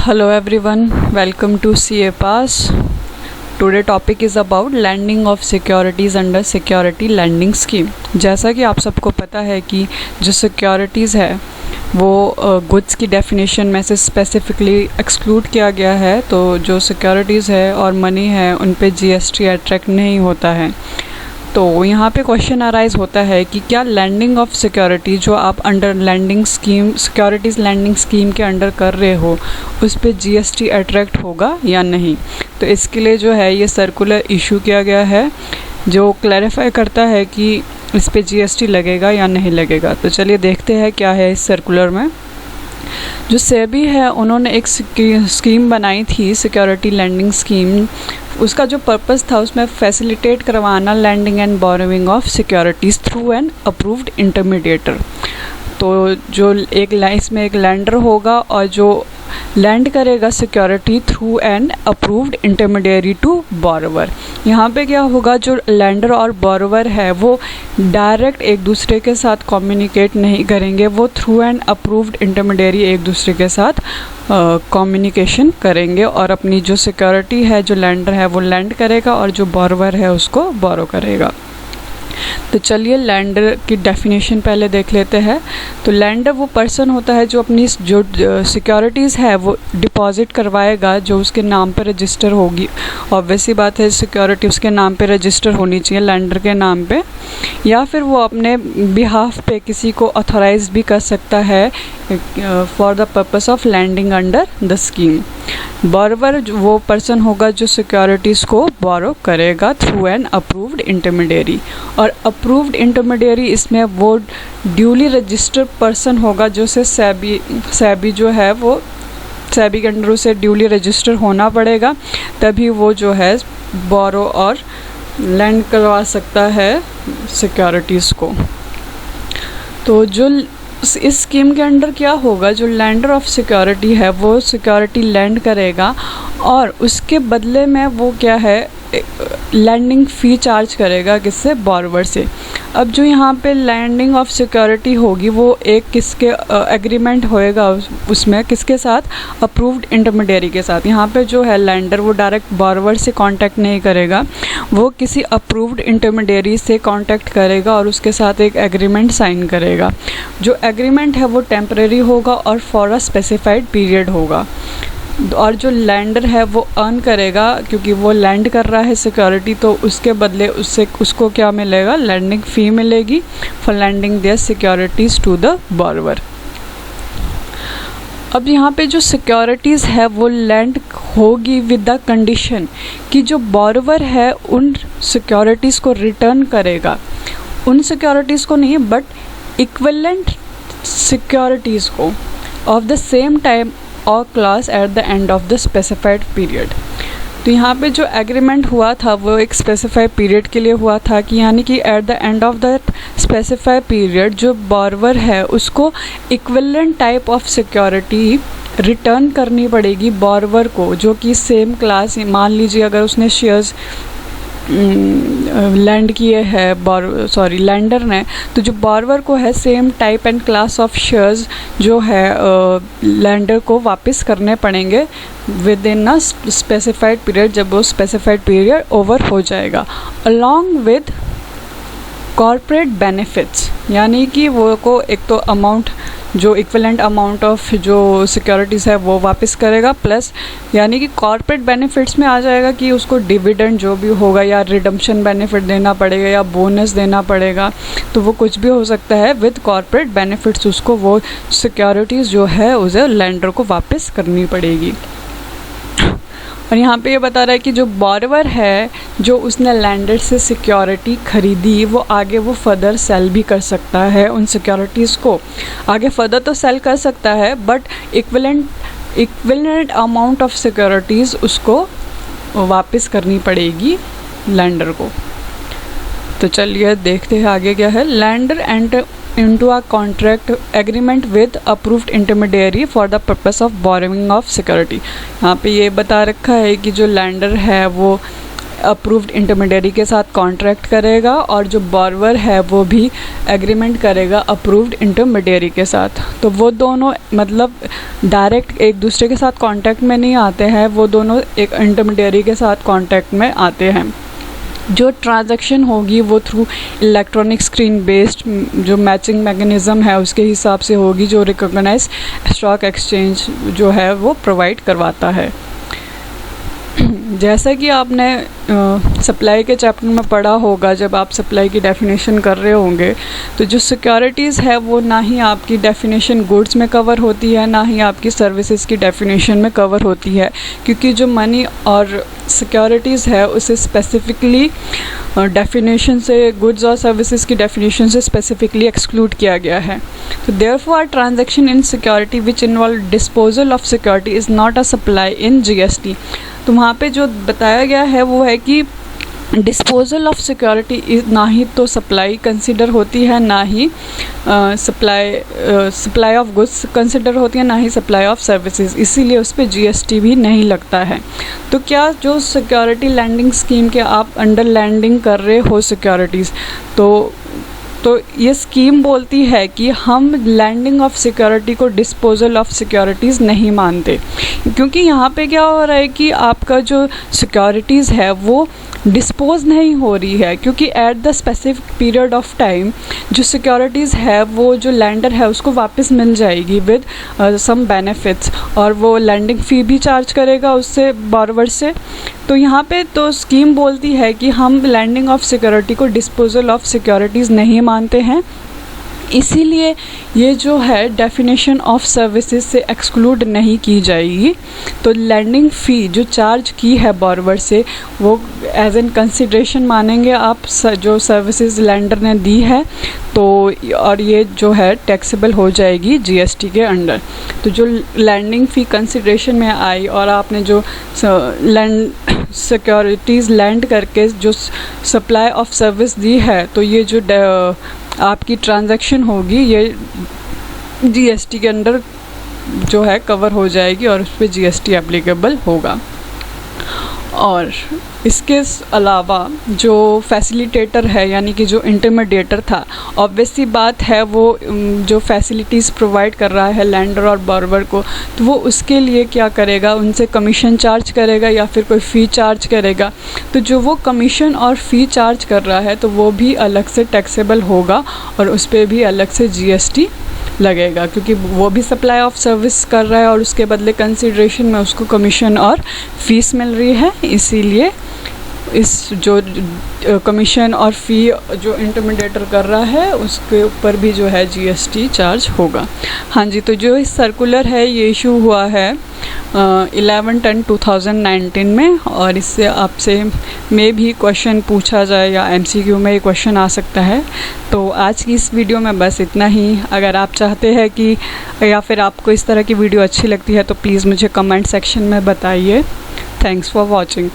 Hello everyone, welcome to CA Pass. Today topic is about lending of securities under security lending scheme. जैसा कि आप सबको पता है कि जो सिक्योरिटीज़ है वो गुड्स की डेफिनेशन में से स्पेसिफिकली एक्सक्लूड किया गया है, तो जो सिक्योरिटीज़ है और मनी है उन पे GST अट्रैक्ट नहीं होता है। तो यहाँ पे क्वेश्चन अराइज होता है कि क्या लैंडिंग ऑफ सिक्योरिटी जो आप under lending scheme securities lending scheme के अंडर कर रहे हो उस पे GST अट्रैक्ट होगा या नहीं। तो इसके लिए जो है ये सर्कुलर इशू किया गया है जो क्लैरिफाई करता है कि इस पे GST लगेगा या नहीं लगेगा। तो चलिए देखते हैं क्या है इस सर्कुलर में। जो सेबी है उन्होंने एक स्कीम बनाई थी, सिक्योरिटी लैंडिंग स्कीम। उसका जो पर्पस था उसमें फैसिलिटेट करवाना lending and borrowing of securities through an approved intermediator. तो जो इसमें एक लैंडर होगा और जो लैंड करेगा security through an approved intermediary to borrower. यहाँ पे क्या होगा, जो लैंडर और बोरोवर है वो डायरेक्ट एक दूसरे के साथ कम्युनिकेट नहीं करेंगे, वो थ्रू एन अप्रूव्ड इंटरमीडिएरी एक दूसरे के साथ कम्युनिकेशन करेंगे और अपनी जो सिक्योरिटी है जो लैंडर है वो लैंड करेगा और जो बोरोवर है उसको बोरो करेगा। तो चलिए लैंडर की डेफिनेशन पहले देख लेते हैं। तो लैंडर वो पर्सन होता है जो अपनी जो सिक्योरिटीज़ है वो डिपॉजिट करवाएगा जो उसके नाम पे रजिस्टर होगी। ऑब्वियसली बात है सिक्योरिटी उसके नाम पे रजिस्टर होनी चाहिए, लैंडर के नाम पे, या फिर वो अपने बिहाफ पे किसी को ऑथराइज भी कर सकता है for the purpose of lending under the scheme. Borrower वो पर्सन होगा जो सिक्योरिटीज़ को बोरो करेगा थ्रू एन अप्रूव्ड इंटरमीडिएरी। और अप्रूव्ड इंटरमीडिएरी इसमें वो ड्यूली रजिस्टर्ड पर्सन होगा जो से सेबी जो है वो सेबी के अंडर उसे ड्यूली रजिस्टर होना पड़ेगा, तभी वो जो है बोरो और लैंड करवा सकता है सिक्योरिटीज़ को। तो जो इस स्कीम के अंडर क्या होगा, जो लैंडर ऑफ सिक्योरिटी है वो सिक्योरिटी लैंड करेगा और उसके बदले में वो क्या है लैंडिंग फ़ी चार्ज करेगा किससे, बोरोवर से। अब जो यहाँ पे लैंडिंग ऑफ सिक्योरिटी होगी वो एक किसके एग्रीमेंट होएगा उसमें किसके साथ, अप्रूव्ड इंटरमीडिएरी के साथ। यहाँ पे जो है लैंडर वो डायरेक्ट बोरोवर से कांटेक्ट नहीं करेगा, वो किसी अप्रूव्ड इंटरमीडिएरी से कांटेक्ट करेगा और उसके साथ एक एग्रीमेंट साइन करेगा। जो एग्रीमेंट है वो टेम्परेरी होगा और फॉर अ स्पेसिफाइड पीरियड होगा। और जो लैंडर है वो अर्न करेगा क्योंकि वो लैंड कर रहा है सिक्योरिटी, तो उसके बदले उसको क्या मिलेगा, लैंडिंग फ़ी मिलेगी for lending their securities to the borrower. अब यहाँ पे जो सिक्योरिटीज़ है वो लैंड होगी विद द कंडीशन कि जो बोरोवर है उन सिक्योरिटीज़ को रिटर्न करेगा, उन सिक्योरिटीज़ को नहीं बट इक्विवेलेंट सिक्योरिटीज़ को ऑफ द सेम टाइम और class at the end of the specified period. तो यहाँ पे जो एग्रीमेंट हुआ था वो एक स्पेसिफाइड पीरियड के लिए हुआ था कि यानी कि at the end of the specified period जो बोरोवर है उसको equivalent type of security return करनी पड़ेगी बोरोवर को, जो कि सेम क्लास, मान लीजिए अगर उसने शेयर्स लैंड किए हैं लैंडर ने, तो जो बोरोवर को है same type and class of shares जो है लैंडर को वापस करने पड़ेंगे with in a specified period, जब वो स्पेसिफाइड पीरियड ओवर हो जाएगा, अलॉन्ग विद कॉर्पोरेट बेनिफिट्स। यानी कि वो को एक तो अमाउंट जो इक्विवेलेंट अमाउंट ऑफ जो सिक्योरिटीज़ है वो वापस करेगा, प्लस यानी कि कॉर्पोरेट बेनिफिट्स में आ जाएगा कि उसको डिविडेंड जो भी होगा या रिडम्पशन बेनिफिट देना पड़ेगा या बोनस देना पड़ेगा, तो वो कुछ भी हो सकता है। विद कॉर्पोरेट बेनिफिट्स उसको वो सिक्योरिटीज़ जो है उसे लैंडर को वापस करनी पड़ेगी। और यहाँ पे ये बता रहा है कि जो बोरोवर है जो उसने लैंडर से सिक्योरिटी खरीदी वो आगे वो फर्दर सेल भी कर सकता है, उन सिक्योरिटीज़ को आगे फर्दर तो सेल कर सकता है but equivalent amount of securities उसको वापस करनी पड़ेगी लैंडर को। तो चलिए देखते हैं आगे क्या है। Lander enter into a contract agreement with approved intermediary for the purpose of borrowing of security। यहाँ पे ये बता रखा है कि जो लैंडर है वो अप्रूव्ड इंटरमीडियरी के साथ कॉन्ट्रैक्ट करेगा और जो बॉर्वर है वो भी एग्रीमेंट करेगा अप्रूव्ड इंटरमीडियरी के साथ। तो वो दोनों मतलब डायरेक्ट एक दूसरे के साथ कांटेक्ट में नहीं आते हैं, वो दोनों एक इंटरमीडियरी के साथ कांटेक्ट में आते हैं। जो ट्रांजैक्शन होगी वो थ्रू इलेक्ट्रॉनिक स्क्रीन बेस्ड जो मैचिंग मैकेनिज़्म है उसके हिसाब से होगी, जो रिकॉग्नाइज स्टॉक एक्सचेंज जो है वो प्रोवाइड करवाता है। जैसा कि आपने सप्लाई के चैप्टर में पढ़ा होगा, जब आप सप्लाई की डेफिनेशन कर रहे होंगे, तो जो सिक्योरिटीज़ है वो ना ही आपकी डेफिनेशन गुड्स में कवर होती है, ना ही आपकी सर्विसेज की डेफिनेशन में कवर होती है, क्योंकि जो मनी और सिक्योरिटीज़ है उसे स्पेसिफिकली डेफिनेशन से, गुड्स और सर्विसेज की डेफिनेशन से स्पेसिफिकली एक्सक्लूड किया गया है। तो therefore transaction in security which involve disposal of security is not a supply in GST। तो वहाँ पे जो बताया गया है वो है कि डिस्पोजल ऑफ सिक्योरिटी ना ही तो सप्लाई कंसिडर होती है, ना ही सप्लाई ऑफ गुड्स कंसिडर होती है, ना ही सप्लाई ऑफ सर्विसेज, इसीलिए उस पर GST भी नहीं लगता है। तो क्या जो सिक्योरिटी लैंडिंग स्कीम के आप अंडर लैंडिंग कर रहे हो सिक्योरिटीज़, तो ये स्कीम बोलती है कि हम लैंडिंग ऑफ सिक्योरिटी को डिस्पोजल ऑफ सिक्योरिटीज़ नहीं मानते, क्योंकि यहाँ पे क्या हो रहा है कि आपका जो सिक्योरिटीज़ है वो डिस्पोज नहीं हो रही है, क्योंकि at the specific period of time जो सिक्योरिटीज़ है वो जो लैंडर है उसको वापस मिल जाएगी विद सम बेनिफिट्स, और वो लैंडिंग फ़ी भी चार्ज करेगा उससे बॉर्वर से। तो यहाँ पे तो स्कीम बोलती है कि हम लैंडिंग ऑफ सिक्योरिटी को डिस्पोजल ऑफ सिक्योरिटीज़ नहीं मानते हैं, इसीलिए ये जो है डेफिनेशन ऑफ सर्विसेज से एक्सक्लूड नहीं की जाएगी। तो लैंडिंग फ़ी जो चार्ज की है बॉर्वर से वो एज एन कंसिडरेशन मानेंगे आप जो सर्विसेज लैंडर ने दी है, तो और ये जो है टैक्सेबल हो जाएगी GST के अंडर। तो जो लैंडिंग फ़ी कंसिडरेशन में आई और आपने जो सिक्योरिटीज़ लैंड करके जो सप्लाई ऑफ सर्विस दी है, तो ये जो आपकी ट्रांजैक्शन होगी ये GST के अंडर जो है कवर हो जाएगी और उस पर GST एप्लीकेबल होगा। और इसके अलावा जो फैसिलिटेटर है यानी कि जो इंटरमीडिएटर था, ऑब्वियस सी बात है वो जो फैसिलिटीज़ प्रोवाइड कर रहा है लैंडर और बॉर्वर को, तो वो उसके लिए क्या करेगा, उनसे कमीशन चार्ज करेगा या फिर कोई फ़ी चार्ज करेगा। तो जो वो कमीशन और फ़ी चार्ज कर रहा है तो वो भी अलग से टैक्सेबल होगा और उस पर भी अलग से GST लगेगा, क्योंकि वो भी सप्लाई ऑफ सर्विस कर रहा है और उसके बदले कंसिडरेशन में उसको कमीशन और फीस मिल रही है, इसीलिए इस जो कमीशन और फ़ी जो इंटरमीडिएटर कर रहा है उसके ऊपर भी जो है GST चार्ज होगा। हाँ जी, तो जो इस सर्कुलर है ये इशू हुआ है 11/10/2019 में, और इससे आपसे में भी क्वेश्चन पूछा जाए या MCQ में ये क्वेश्चन आ सकता है। तो आज की इस वीडियो में बस इतना ही। अगर आप चाहते हैं कि या फिर आपको इस तरह की वीडियो अच्छी लगती है तो प्लीज़ मुझे कमेंट सेक्शन में बताइए। Thanks for watching.